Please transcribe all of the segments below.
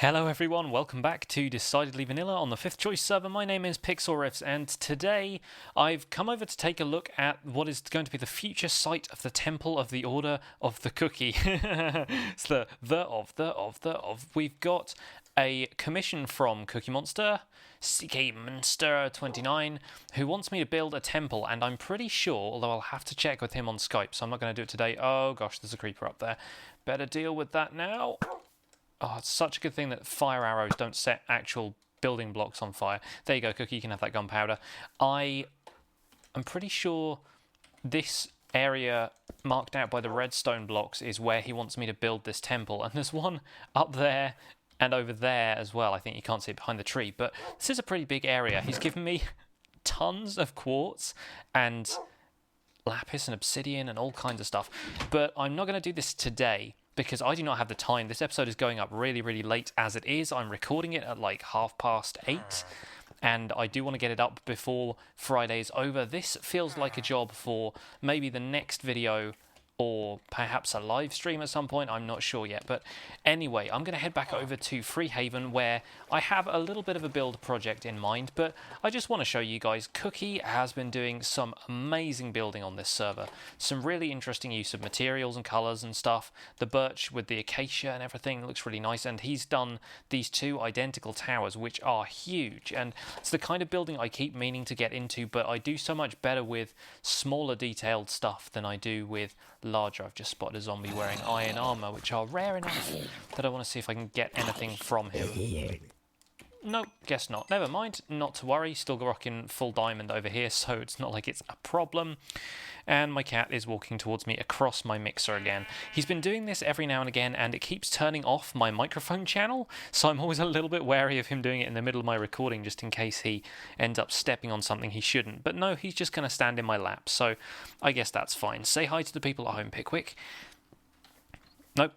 Hello everyone, welcome back to Decidedly Vanilla on the 5th Choice server. My name is Pixlriffs and today I've come over to take a look at what is going to be the future site of the Temple of the Order of the Cookie. It's the. We've got a commission from Cookie Monster, CK Monster 29, who wants me to build a temple, and I'm pretty sure, although I'll have to check with him on Skype, so I'm not going to do it today. Oh gosh, there's a creeper up there. Better deal with that now. Oh, it's such a good thing that fire arrows don't set actual building blocks on fire. There you go, Cookie, you can have that gunpowder. I'm pretty sure this area marked out by the redstone blocks is where he wants me to build this temple. And there's one up there and over there as well. I think you can't see it behind the tree, but this is a pretty big area. He's given me tons of quartz and lapis and obsidian and all kinds of stuff. But I'm not going to do this today, because I do not have the time. This episode is going up really, really late as it is. I'm recording it at like 8:30, and I do want to get it up before Friday's over. This feels like a job for maybe the next video or perhaps a live stream at some point. I'm not sure yet. But anyway, I'm going to head back over to Freehaven, where I have a little bit of a build project in mind. But I just want to show you guys, Cookie has been doing some amazing building on this server. Some really interesting use of materials and colours and stuff. The birch with the acacia and everything looks really nice. And he's done these two identical towers, which are huge. And it's the kind of building I keep meaning to get into, but I do so much better with smaller detailed stuff than I do with larger. I've just spotted a zombie wearing iron armour, which are rare enough that I want to see if I can get anything from him. Nope, guess not. Never mind, not to worry. Still rocking full diamond over here, so it's not like it's a problem. And my cat is walking towards me across my mixer again. He's been doing this every now and again, and it keeps turning off my microphone channel, so I'm always a little bit wary of him doing it in the middle of my recording, just in case he ends up stepping on something he shouldn't. But no, he's just going to stand in my lap, so I guess that's fine. Say hi to the people at home, Pickwick. Nope,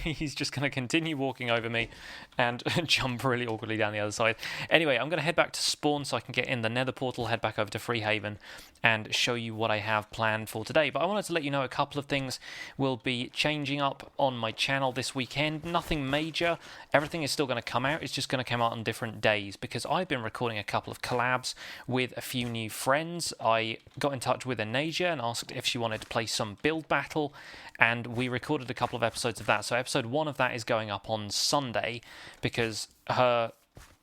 he's just going to continue walking over me and jump really awkwardly down the other side. Anyway, I'm going to head back to spawn so I can get in the nether portal, head back over to Freehaven and show you what I have planned for today. But I wanted to let you know a couple of things will be changing up on my channel this weekend. Nothing major. Everything is still going to come out. It's just going to come out on different days because I've been recording a couple of collabs with a few new friends. I got in touch with Anasia and asked if she wanted to play some build battle, and we recorded a couple of episodes of that. So episode 1 of that is going up on Sunday because her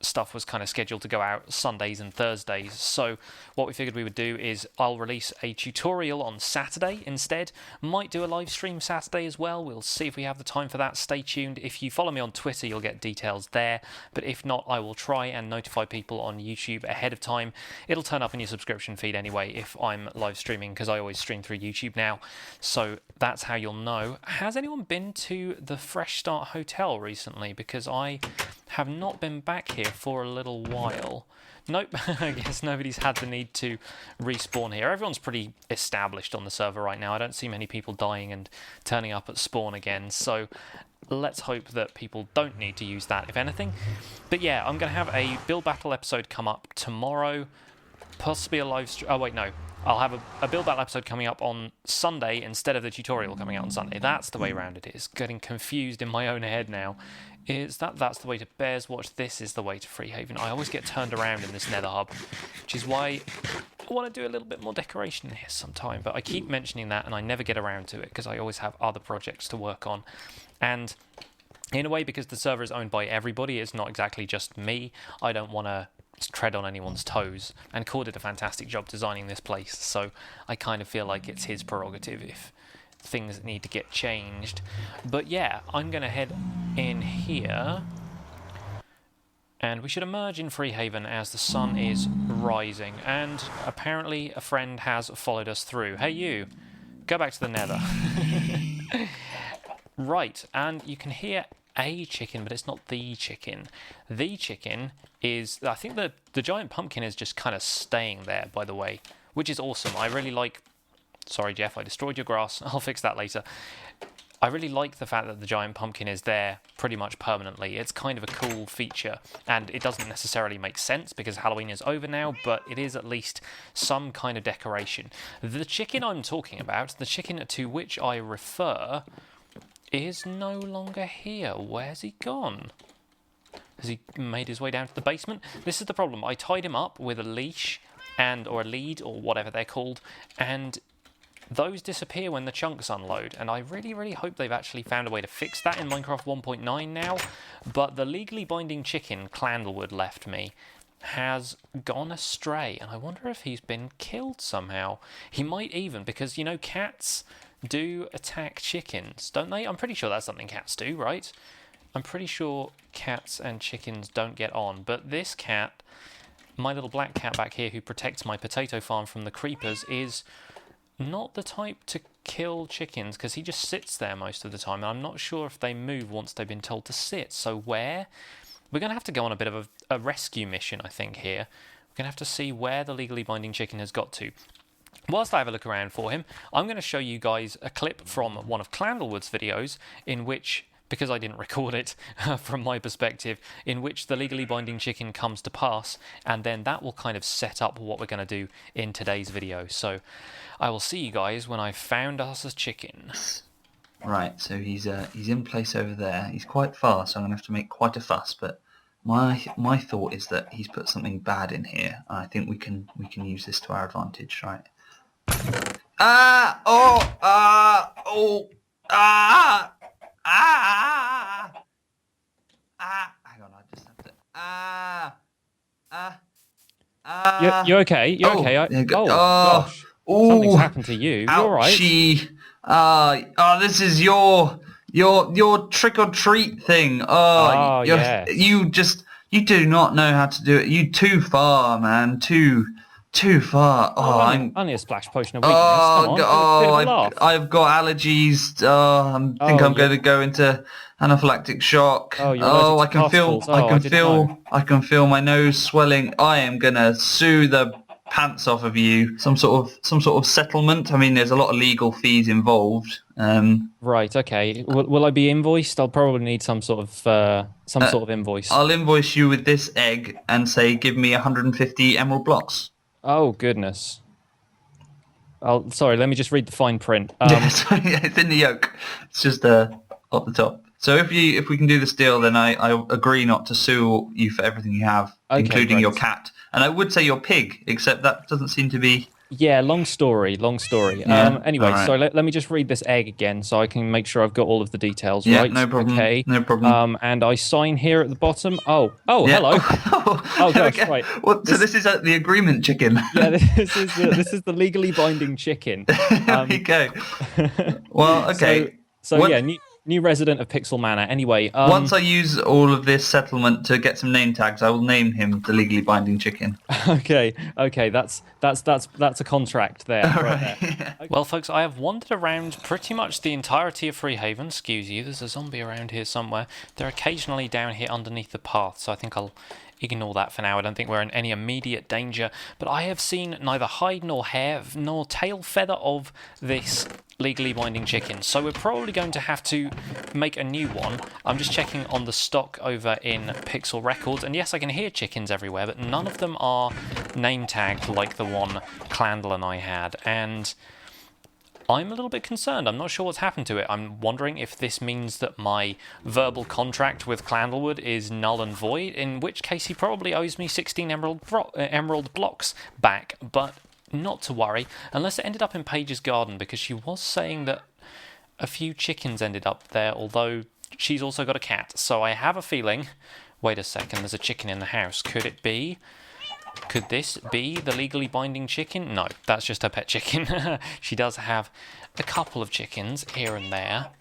stuff was kind of scheduled to go out Sundays and Thursdays. So what we figured we would do is I'll release a tutorial on Saturday instead. Might do a live stream Saturday as well. We'll see if we have the time for that. Stay tuned. If you follow me on Twitter, you'll get details there. But if not, I will try and notify people on YouTube ahead of time. It'll turn up in your subscription feed anyway if I'm live streaming, because I always stream through YouTube now. So that's how you'll know. Has anyone been to the Fresh Start Hotel recently? Because I have not been back here for a little while. Nope, I guess nobody's had the need to respawn here. Everyone's pretty established on the server right now. I don't see many people dying and turning up at spawn again, so let's hope that people don't need to use that, if anything. But yeah, I'm going to have a build battle episode come up tomorrow, possibly a live stream. Oh wait, no. I'll have a build battle episode coming up on Sunday instead of the tutorial coming out on Sunday. That's the way around it is. Getting confused in my own head now. That's the way to Bears Watch, this is the way to Freehaven. I always get turned around in this nether hub, which is why I want to do a little bit more decoration in here sometime, but I keep mentioning that and I never get around to it because I always have other projects to work on. And in a way, because the server is owned by everybody, it's not exactly just me, I don't want to tread on anyone's toes, and Cord did a fantastic job designing this place, so I kind of feel like it's his prerogative if things need to get changed. But yeah, I'm going to head in here, and we should emerge in Freehaven as the sun is rising, and apparently a friend has followed us through. Hey you, go back to the nether. Right, and you can hear a chicken, but it's not the chicken. The chicken is, I think the giant pumpkin is just kind of staying there, by the way, which is awesome. I really like, sorry Jeff, I destroyed your grass, I'll fix that later. I really like the fact that the giant pumpkin is there pretty much permanently. It's kind of a cool feature, and it doesn't necessarily make sense because Halloween is over now, but it is at least some kind of decoration. The chicken I'm talking about, the chicken to which I refer, is no longer here. Where's he gone? Has he made his way down to the basement? This is the problem. I tied him up with a leash or a lead or whatever they're called, and those disappear when the chunks unload, and I really, really hope they've actually found a way to fix that in Minecraft 1.9 now. But the legally binding chicken Clandlewood left me has gone astray, and I wonder if he's been killed somehow. He might even, because, you know, cats do attack chickens, don't they? I'm pretty sure that's something cats do, right? I'm pretty sure cats and chickens don't get on, but this cat, my little black cat back here who protects my potato farm from the creepers, is not the type to kill chickens, because he just sits there most of the time, and I'm not sure if they move once they've been told to sit. So where? We're going to have to go on a bit of a rescue mission, I think, here. We're going to have to see where the legally binding chicken has got to. Whilst I have a look around for him, I'm going to show you guys a clip from one of Clandlewood's videos in which, because I didn't record it from my perspective, in which the legally binding chicken comes to pass, and then that will kind of set up what we're going to do in today's video. So I will see you guys when I've found us a chicken. Right, so he's in place over there. He's quite far, so I'm going to have to make quite a fuss, but my thought is that he's put something bad in here. I think we can use this to our advantage, right? Hang on, I just have to. You okay? You okay? Gosh. Something's happened to you. You're right. This is your trick or treat thing. Yes. You do not know how to do it. You too far, man. Too far. Only a splash potion of weakness. Come on, I've got allergies. I'm going to go into anaphylactic shock. I can feel my nose swelling. I am gonna sue the pants off of you. Some sort of settlement. I mean, there's a lot of legal fees involved. Right. Okay. Will I be invoiced? I'll probably need some sort of invoice. I'll invoice you with this egg and say, give me 150 emerald blocks. Oh goodness. Sorry. Let me just read the fine print. It's in the yolk. It's just at the top. So if we can do this deal, then I agree not to sue you for everything you have, including your cat. And I would say your pig, except that doesn't seem to be... Yeah, long story. Yeah, anyway, right. So let me just read this egg again so I can make sure I've got all of the details Yeah, right. no problem. Okay. No problem. And I sign here at the bottom. Oh, Yeah. hello. Oh gosh, right. Well, so this is the agreement chicken. Yeah, this is the legally binding chicken. There we go. Well, okay. So yeah, new resident of Pixel Manor. Anyway, once I use all of this settlement to get some name tags, I will name him the legally binding chicken. Okay, that's a contract there. Right there. Yeah. Well, folks, I have wandered around pretty much the entirety of Freehaven. Excuse you, there's a zombie around here somewhere. They're occasionally down here underneath the path, so I think I'll ignore that for now. I don't think we're in any immediate danger, but I have seen neither hide nor hair nor tail feather of this legally binding chicken, so we're probably going to have to make a new one. I'm just checking on the stock over in Pixel Records, and yes, I can hear chickens everywhere, but none of them are name tagged like the one Clandle and I had, and I'm a little bit concerned. I'm not sure what's happened to it. I'm wondering if this means that my verbal contract with Clandlewood is null and void, in which case he probably owes me 16 emerald blocks back, but not to worry, unless it ended up in Paige's garden, because she was saying that a few chickens ended up there, although she's also got a cat. So I have a feeling... Wait a second, there's a chicken in the house. Could this be the legally binding chicken? No, that's just her pet chicken. She does have a couple of chickens here and there.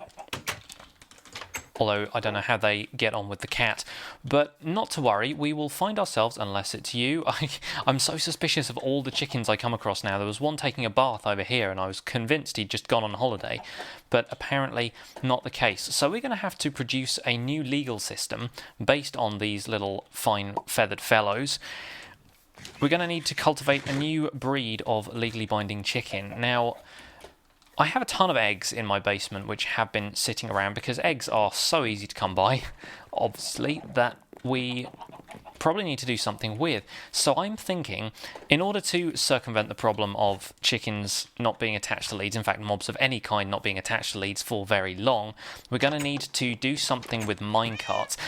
Although I don't know how they get on with the cat. But not to worry, we will find ourselves, unless it's you. I'm so suspicious of all the chickens I come across now. There was one taking a bath over here and I was convinced he'd just gone on holiday. But apparently not the case. So we're going to have to produce a new legal system based on these little fine feathered fellows. We're going to need to cultivate a new breed of legally binding chicken. Now, I have a ton of eggs in my basement which have been sitting around because eggs are so easy to come by, obviously, that we probably need to do something with. So I'm thinking, in order to circumvent the problem of chickens not being attached to leads, in fact mobs of any kind not being attached to leads for very long, we're going to need to do something with minecarts.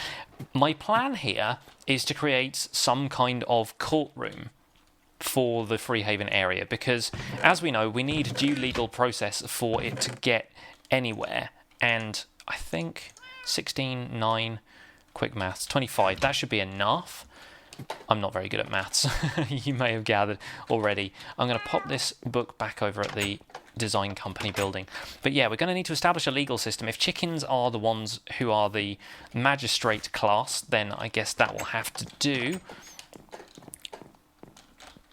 My plan here is to create some kind of courtroom for the Freehaven area, because as we know, we need due legal process for it to get anywhere, and I think 16, 9, quick maths, 25, that should be enough. I'm not very good at maths, you may have gathered already. I'm going to pop this book back over at the design company building. But yeah, we're going to need to establish a legal system. If chickens are the ones who are the magistrate class, then I guess that will have to do.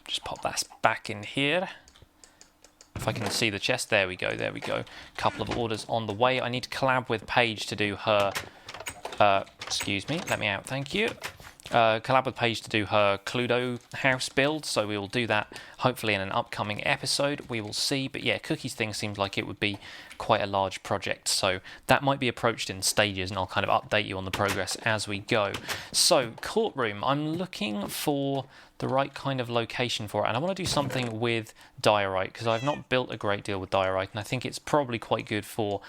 Just pop that back in here. If I can see the chest, there we go, there we go. Couple of orders on the way. I need to collab with Paige to do her, excuse me, let me out, thank you. Collab with Paige to do her Cluedo house build, so we will do that hopefully in an upcoming episode. We will see, but yeah, Cookie's thing seems like it would be quite a large project, so that might be approached in stages, and I'll kind of update you on the progress as we go. So, courtroom, I'm looking for the right kind of location for it, and I want to do something with diorite, because I've not built a great deal with diorite, and I think it's probably quite good for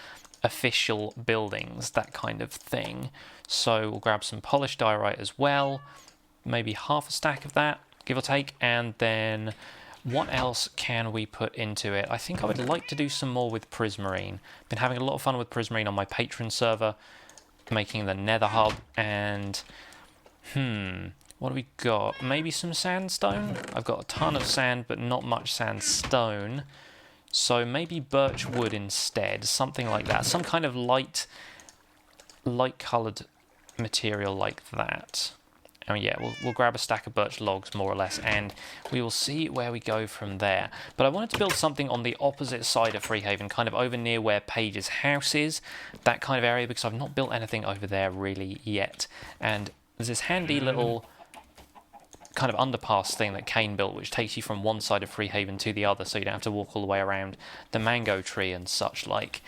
official buildings, that kind of thing. So we'll grab some polished diorite as well, maybe half a stack of that, give or take, and then what else can we put into it? I think I would like to do some more with prismarine. Been having a lot of fun with prismarine on my Patreon server, making the nether hub, and what do we got? Maybe some sandstone? I've got a ton of sand, but not much sandstone. So maybe birch wood instead, something like that. Some kind of light-coloured material like that. Oh yeah, we'll grab a stack of birch logs, more or less, and we will see where we go from there. But I wanted to build something on the opposite side of Freehaven, kind of over near where Paige's house is, that kind of area, because I've not built anything over there really yet. And there's this handy little kind of underpass thing that Kane built, which takes you from one side of Freehaven to the other, so you don't have to walk all the way around the mango tree and such like.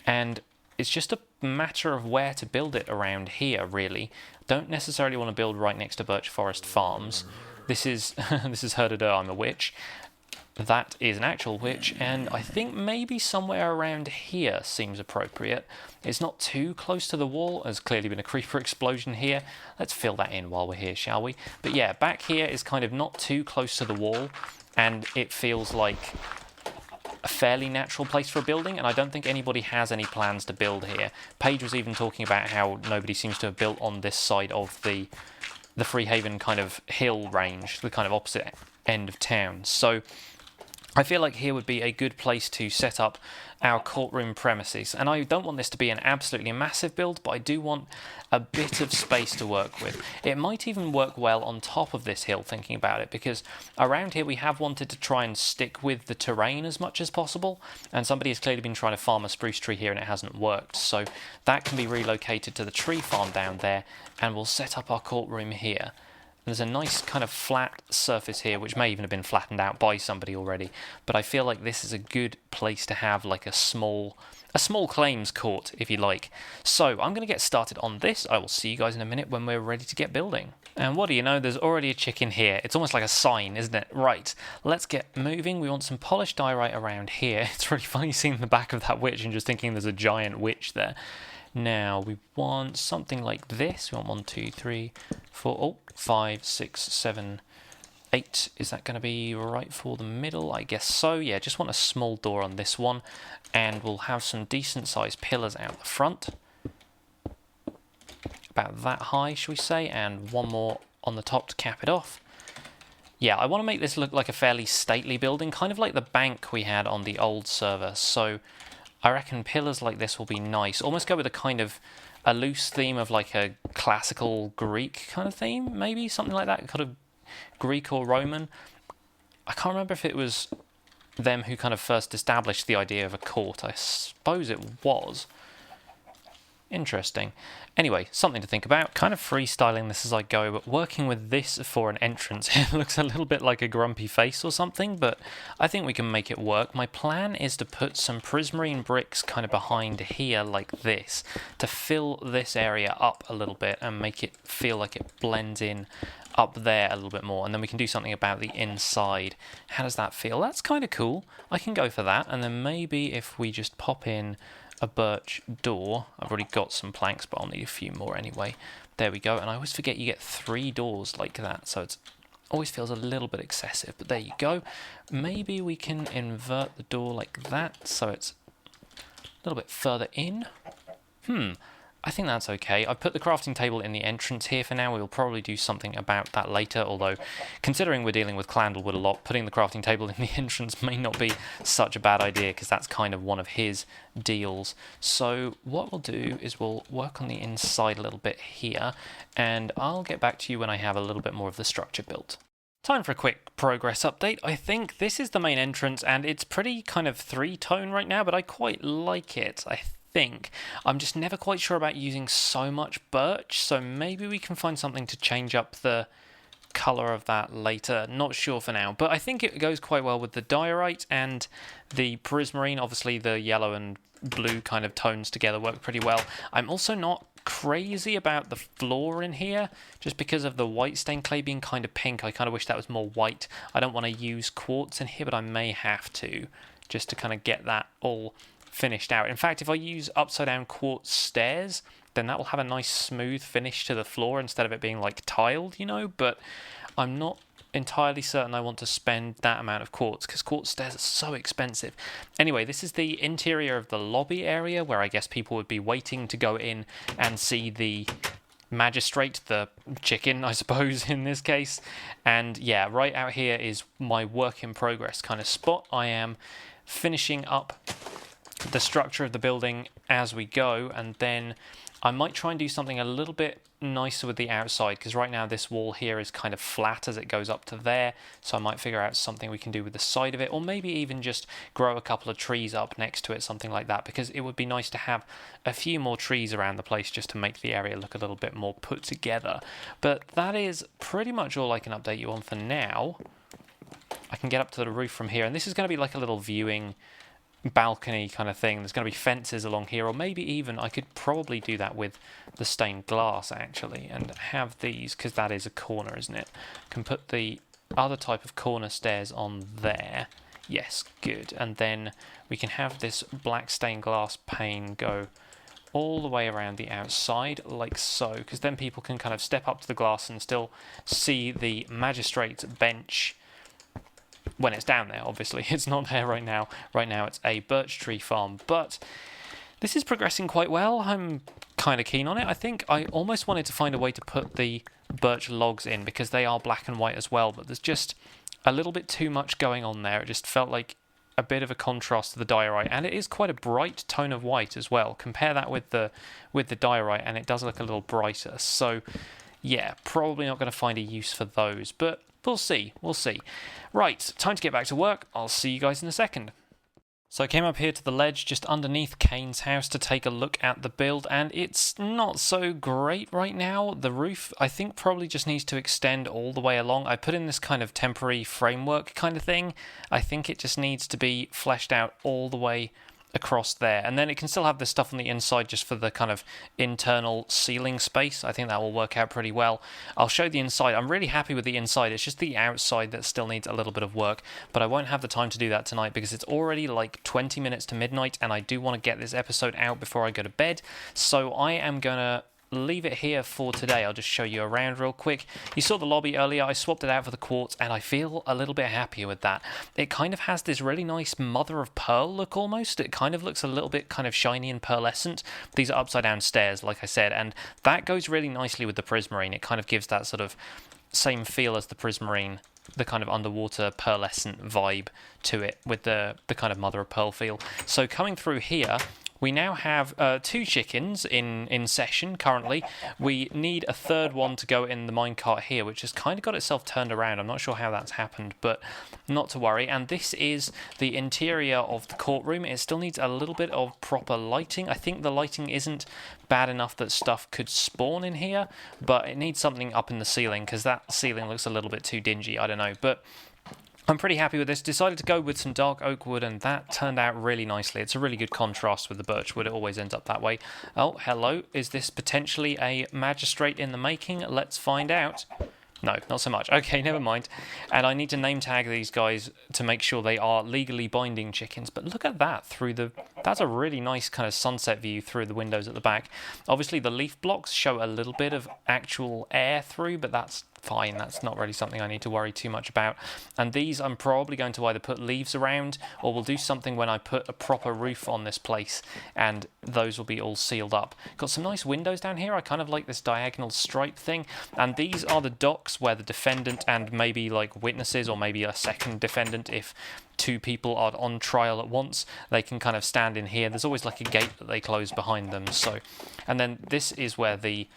And it's just a matter of where to build it around here, really. Don't necessarily want to build right next to Birch Forest Farms. This is this is Herder, I'm a witch. That is an actual witch, and I think maybe somewhere around here seems appropriate. It's not too close to the wall. There's clearly been a creeper explosion here. Let's fill that in while we're here, shall we? But yeah, back here is kind of not too close to the wall, and it feels like a fairly natural place for a building, and I don't think anybody has any plans to build here. Paige was even talking about how nobody seems to have built on this side of the Freehaven kind of hill range, the kind of opposite end of town. So I feel like here would be a good place to set up our courtroom premises. And I don't want this to be an absolutely massive build, but I do want a bit of space to work with. It might even work well on top of this hill, thinking about it, because around here we have wanted to try and stick with the terrain as much as possible, and somebody has clearly been trying to farm a spruce tree here and it hasn't worked. So that can be relocated to the tree farm down there, and we'll set up our courtroom here. There's a nice kind of flat surface here, which may even have been flattened out by somebody already, but I feel like this is a good place to have like a small claims court, if you like. So I'm going to get started on this. I will see you guys in a minute when we're ready to get building. And what do you know, there's already a chicken here. It's almost like a sign, isn't it? Right, let's get moving. We want some polished diorite around here. It's really funny seeing the back of that witch and just thinking there's a giant witch there. Now, we want something like this. We want 1, 2, 3, 4, 5, 6, 7, 8. Is that going to be right for the middle? I guess so. Yeah, just want a small door on this one. And we'll have some decent sized pillars out the front. About that high, shall we say. And one more on the top to cap it off. Yeah, I want to make this look like a fairly stately building, kind of like the bank we had on the old server. So I reckon pillars like this will be nice. Almost go with a kind of a loose theme of like a classical Greek kind of theme, maybe something like that, kind of Greek or Roman. I can't remember if it was them who kind of first established the idea of a court. I suppose it was. Interesting. Anyway, something to think about. Kind of freestyling this as I go, but working with this for an entrance, it looks a little bit like a grumpy face or something, but I think we can make it work. My plan is to put some prismarine bricks kind of behind here like this, to fill this area up a little bit and make it feel like it blends in up there a little bit more, and then we can do something about the inside. How does that feel? That's kind of cool. I can go for that, and then maybe if we just pop in a birch door. I've already got some planks, but I'll need a few more anyway. There we go, and I always forget you get 3 doors like that, so it always feels a little bit excessive, but there you go. Maybe we can invert the door like that, so it's a little bit further in. I think that's okay. I've put the crafting table in the entrance here for now. We'll probably do something about that later, although considering we're dealing with Clandlewood a lot, putting the crafting table in the entrance may not be such a bad idea, because that's kind of one of his deals. So what we'll do is we'll work on the inside a little bit here, and I'll get back to you when I have a little bit more of the structure built. Time for a quick progress update. I think this is the main entrance, and it's pretty kind of 3-tone right now, but I quite like it. I'm just never quite sure about using so much birch, so maybe we can find something to change up the colour of that later. Not sure for now, but I think it goes quite well with the diorite and the prismarine. Obviously the yellow and blue kind of tones together work pretty well. I'm also not crazy about the floor in here, just because of the white stained clay being kind of pink. I kind of wish that was more white. I don't want to use quartz in here, but I may have to, just to kind of get that all finished out. In fact, if I use upside down quartz stairs, then that will have a nice smooth finish to the floor instead of it being like tiled, you know, but I'm not entirely certain I want to spend that amount of quartz, because quartz stairs are so expensive. Anyway, this is the interior of the lobby area, where I guess people would be waiting to go in and see the magistrate, the chicken, I suppose, in this case. And yeah, right out here is my work in progress kind of spot. I am finishing up the structure of the building as we go, and then I might try and do something a little bit nicer with the outside, because right now this wall here is kind of flat as it goes up to there, so I might figure out something we can do with the side of it, or maybe even just grow a couple of trees up next to it, something like that, because it would be nice to have a few more trees around the place just to make the area look a little bit more put together. But that is pretty much all I can update you on for now. I can get up to the roof from here, and this is going to be like a little viewing balcony kind of thing. There's going to be fences along here, or maybe even I could probably do that with the stained glass actually, and have these, because that is a corner, isn't it? Can put the other type of corner stairs on there. Yes, good. And then we can have this black stained glass pane go all the way around the outside like so, because then people can kind of step up to the glass and still see the magistrate's bench when it's down there. Obviously it's not there right now. Right now it's a birch tree farm, but this is progressing quite well. I'm kind of keen on it. I think I almost wanted to find a way to put the birch logs in, because they are black and white as well, but there's just a little bit too much going on there. It just felt like a bit of a contrast to the diorite, and it is quite a bright tone of white as well. Compare that with the diorite and it does look a little brighter. So yeah, probably not going to find a use for those, but we'll see. Right, time to get back to work. I'll see you guys in a second. So I came up here to the ledge just underneath Kane's house to take a look at the build, and it's not so great right now. The roof, I think, probably just needs to extend all the way along. I put in this kind of temporary framework kind of thing. I think it just needs to be fleshed out all the way across there, and then it can still have this stuff on the inside just for the kind of internal ceiling space. I think that will work out pretty well. I'll show the inside. I'm really happy with the inside. It's just the outside that still needs a little bit of work, but I won't have the time to do that tonight because it's already like 20 minutes to midnight, and I do want to get this episode out before I go to bed. So I am gonna leave it here for today. I'll just show you around real quick. You saw the lobby earlier. I swapped it out for the quartz, and I feel a little bit happier with that. It kind of has this really nice mother of pearl look almost. It kind of looks a little bit kind of shiny and pearlescent. These are upside down stairs, like I said, and that goes really nicely with the prismarine. It kind of gives that sort of same feel as the prismarine, the kind of underwater pearlescent vibe to it with the kind of mother of pearl feel. So coming through here, we now have 2 chickens in session currently. We need a third one to go in the minecart here, which has kind of got itself turned around. I'm not sure how that's happened, but not to worry. And this is the interior of the courtroom. It still needs a little bit of proper lighting. I think the lighting isn't bad enough that stuff could spawn in here, but it needs something up in the ceiling because that ceiling looks a little bit too dingy. I don't know, but I'm pretty happy with this. Decided to go with some dark oak wood, and that turned out really nicely. It's a really good contrast with the birch wood. It always ends up that way. Oh, hello. Is this potentially a magistrate in the making? Let's find out. No, not so much. Okay, never mind. And I need to name tag these guys to make sure they are legally binding chickens. But look at that that's a really nice kind of sunset view through the windows at the back. Obviously, the leaf blocks show a little bit of actual air through, but that's fine. That's not really something I need to worry too much about. And these I'm probably going to either put leaves around, or we'll do something when I put a proper roof on this place, and those will be all sealed up. Got some nice windows down here. I kind of like this diagonal stripe thing. And these are the docks where the defendant and maybe like witnesses, or maybe a second defendant, if two people are on trial at once, they can kind of stand in here. There's always like a gate that they close behind them. So, and then this is where the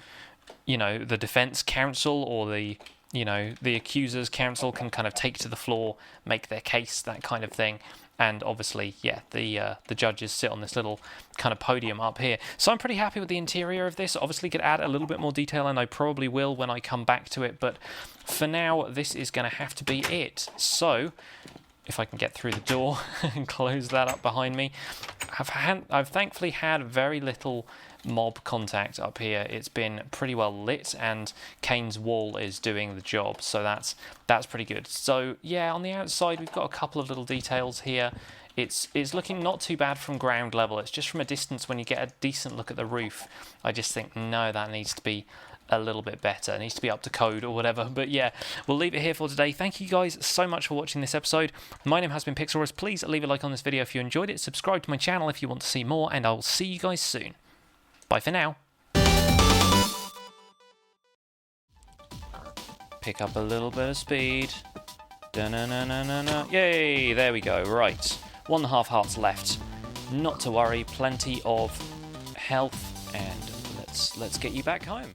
defense counsel or the accuser's counsel can kind of take to the floor, make their case, that kind of thing. And obviously, yeah, the judges sit on this little kind of podium up here. So I'm pretty happy with the interior of this. Obviously, could add a little bit more detail, and I probably will when I come back to it. But for now, this is going to have to be it. So if I can get through the door and close that up behind me. I've thankfully had very little mob contact up here. It's been pretty well lit, and Kane's wall is doing the job, so that's pretty good. So yeah, on the outside we've got a couple of little details here. It's looking not too bad from ground level. It's just from a distance, when you get a decent look at the roof, I just think, no, that needs to be a little bit better. It needs to be up to code or whatever. But yeah, we'll leave it here for today. Thank you guys so much for watching this episode. My name has been Pixlriffs. Please leave a like on this video if you enjoyed it. Subscribe to my channel if you want to see more, and I will see you guys soon. Bye for now. Pick up a little bit of speed. Da-na-na-na-na-na. Yay, there we go. Right, 1.5 hearts left. Not to worry, plenty of health, and let's get you back home.